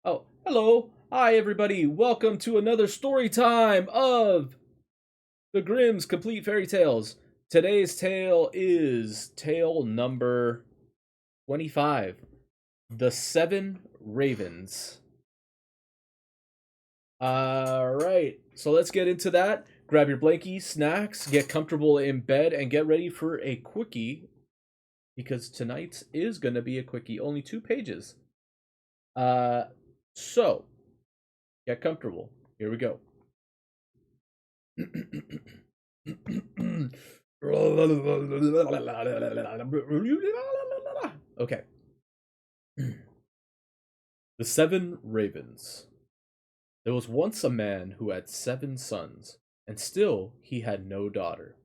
Oh, hello. Hi, everybody. Welcome to another story time of the Grimm's Complete Fairy Tales. Today's tale is tale number 25, The Seven Ravens. All right, so let's get into that. Grab your blankie, snacks, get comfortable in bed, and get ready for a quickie because tonight's is going to be a quickie, only 2 pages. Uh, so get comfortable. Here we go. Okay. The Seven Ravens. There was once a man who had 7 sons, and still he had no daughter,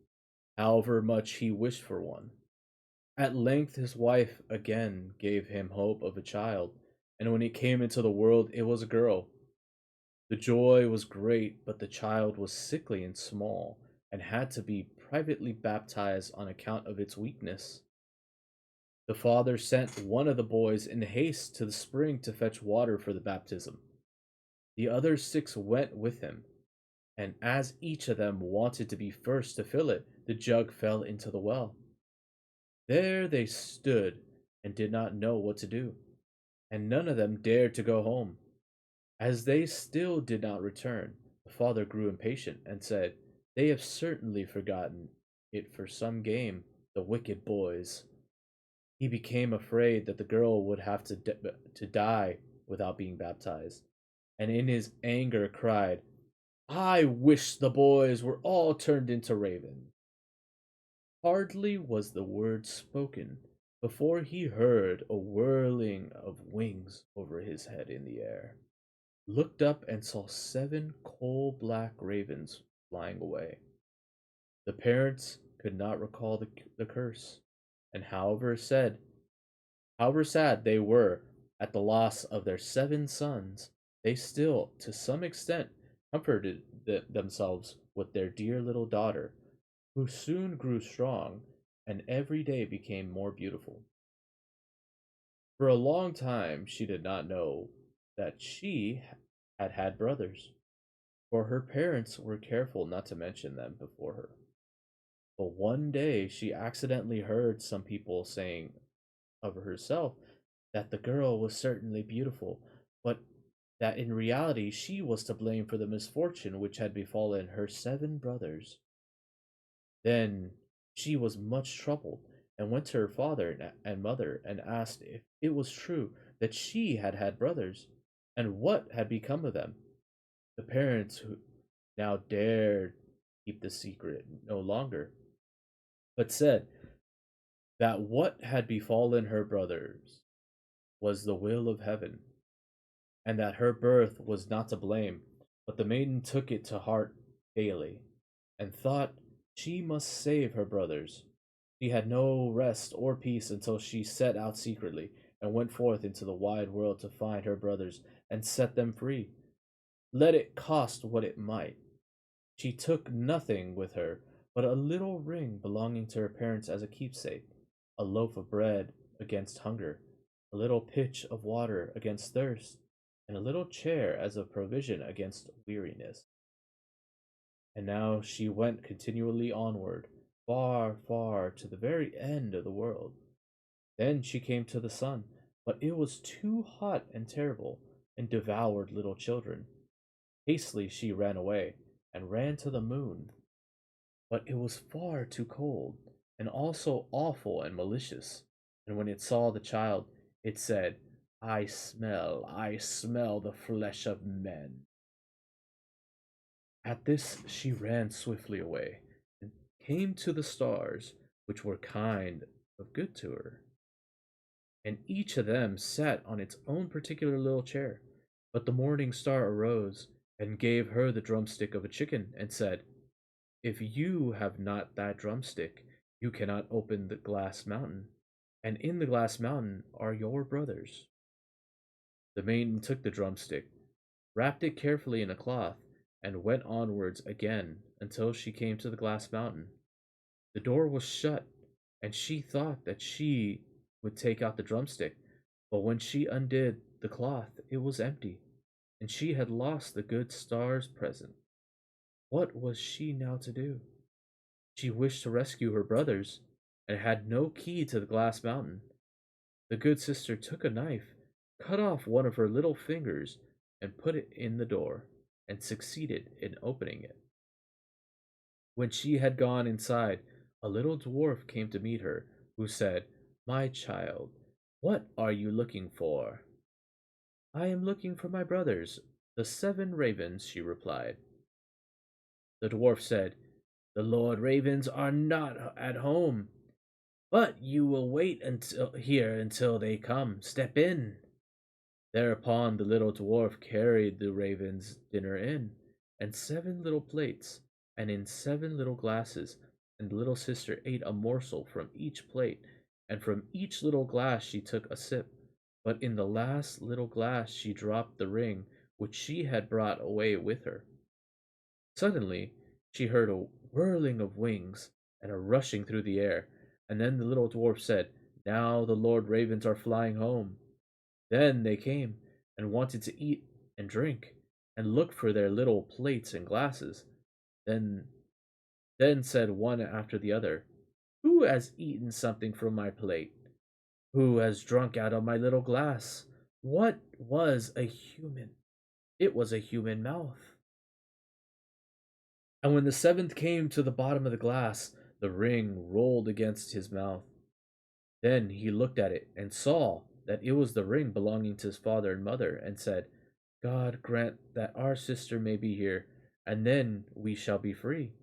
however much he wished for one. At length his wife again gave him hope of a child, and when he came into the world it was a girl. The joy was great, but the child was sickly and small, and had to be privately baptized on account of its weakness. The father sent one of the boys in haste to the spring to fetch water for the baptism. The other 6 went with him, and as each of them wanted to be first to fill it, the jug fell into the well. There they stood and did not know what to do, and none of them dared to go home. As they still did not return, the father grew impatient and said, "They have certainly forgotten it for some game, the wicked boys." He became afraid that the girl would have to die without being baptized, and in his anger cried, "I wish the boys were all turned into ravens." Hardly was the word spoken before he heard a whirling of wings over his head in the air, looked up and saw 7 coal-black ravens flying away. The parents could not recall the curse, and however sad they were at the loss of their 7 sons, they still, to some extent, comforted themselves with their dear little daughter, who soon grew strong and every day became more beautiful. For a long time she did not know that she had had brothers, for her parents were careful not to mention them before her. But one day she accidentally heard some people saying of herself that the girl was certainly beautiful, but that in reality she was to blame for the misfortune which had befallen her 7 brothers. Then she was much troubled, and went to her father and mother and asked if it was true that she had had brothers, and what had become of them. The parents who now dared keep the secret no longer, but said that what had befallen her brothers was the will of heaven, and that her birth was not to blame, but the maiden took it to heart daily, and thought she must save her brothers. She had no rest or peace until she set out secretly, and went forth into the wide world to find her brothers and set them free, let it cost what it might. She took nothing with her but a little ring belonging to her parents as a keepsake, a loaf of bread against hunger, a little pitch of water against thirst, and a little chair as a provision against weariness. And now she went continually onward, far, far to the very end of the world. Then she came to the sun, but it was too hot and terrible, and devoured little children. Hastily she ran away, and ran to the moon, but it was far too cold, and also awful and malicious. And when it saw the child, it said, I smell the flesh of men." At this she ran swiftly away, and came to the stars, which were kind of good to her, and each of them sat on its own particular little chair. But the morning star arose, and gave her the drumstick of a chicken, and said, "If you have not that drumstick, you cannot open the glass mountain, and in the glass mountain are your brothers." The maiden took the drumstick, wrapped it carefully in a cloth, and went onwards again until she came to the glass mountain. The door was shut, and she thought that she would take out the drumstick, But when she undid the cloth, it was empty, and she had lost the good star's present. What was she now to do? She wished to rescue her brothers, and had no key to the glass mountain. The good sister took a knife, cut off one of her little fingers, and put it in the door, and succeeded in opening it. When she had gone inside, a little dwarf came to meet her, who said, "My child, what are you looking for?" "I am looking for my brothers, the 7 ravens," she replied. The dwarf said, "The Lord Ravens are not at home, but you will wait until they come. Step in." Thereupon the little dwarf carried the raven's dinner in, and 7 little plates, and in 7 little glasses, and the little sister ate a morsel from each plate, and from each little glass she took a sip. But in the last little glass she dropped the ring which she had brought away with her. Suddenly she heard a whirling of wings and a rushing through the air, and then the little dwarf said, "Now the Lord Ravens are flying home." Then they came and wanted to eat and drink, and look for their little plates and glasses. Then then said one after the other, "Who has eaten something from my plate? Who has drunk out of my little glass? What was a human? It was a human mouth." And when the 7th came to the bottom of the glass, the ring rolled against his mouth. Then he looked at it and saw that it was the ring belonging to his father and mother, and said, "God grant that our sister may be here, and then we shall be free."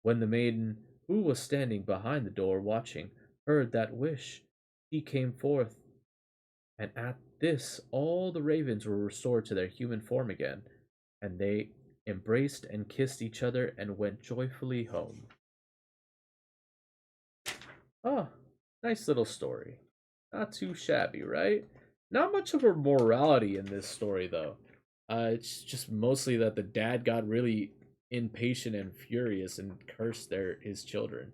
When the maiden, who was standing behind the door watching, heard that wish, she came forth, and at this all the ravens were restored to their human form again, and they embraced and kissed each other and went joyfully home. Oh, nice little story. Not too shabby, right? Not much of a morality in this story, though. It's just mostly that the dad got really impatient and furious and cursed his children.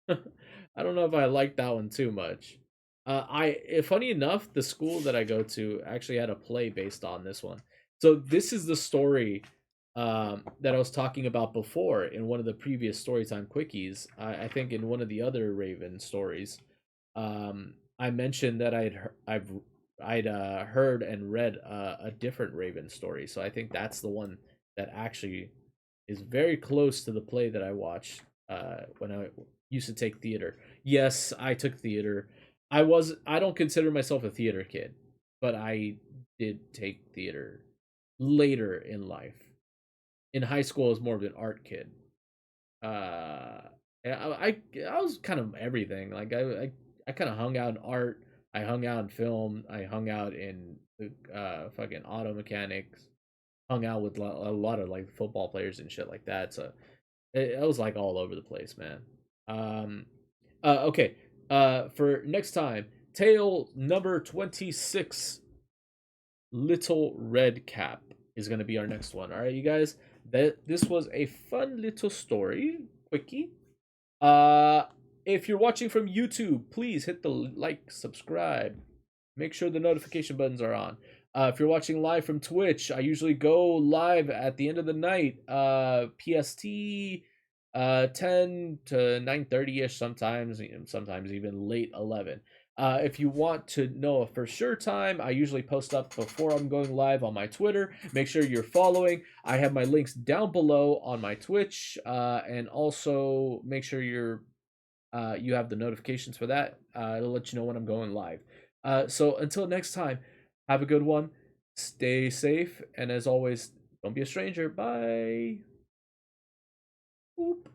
I don't know if I like that one too much. Funny enough, the school that I go to actually had a play based on this one. So this is the story that I was talking about before in one of the previous Storytime Quickies. I think in one of the other Raven stories, I mentioned that I'd heard and read a different Raven story. So I think that's the one that actually is very close to the play that I watched when I used to take theater. Yes, I took theater. I don't consider myself a theater kid, but I did take theater later in life. In high school, I was more of an art kid. Uh, I was kind of everything. Like I kind of hung out in art. I hung out in film. I hung out in fucking auto mechanics. Hung out with a lot of like football players and shit like that. So it was like all over the place, man. Um, okay. For next time, tale number 26, Little Red Cap is gonna be our next one. All right, you guys. This was a fun little story, quickie. Uh, if you're watching from YouTube, please hit the like, subscribe, make sure the notification buttons are on. If you're watching live from Twitch, I usually go live at the end of the night, PST, 10 to 9:30 ish, sometimes even late 11. If you want to know a for sure time, I usually post up before I'm going live on my Twitter. Make sure you're following. I have my links down below on my Twitch, and also make sure you have the notifications for that. It'll let you know when I'm going live. So until next time, have a good one. Stay safe, and as always, don't be a stranger. Bye. Boop.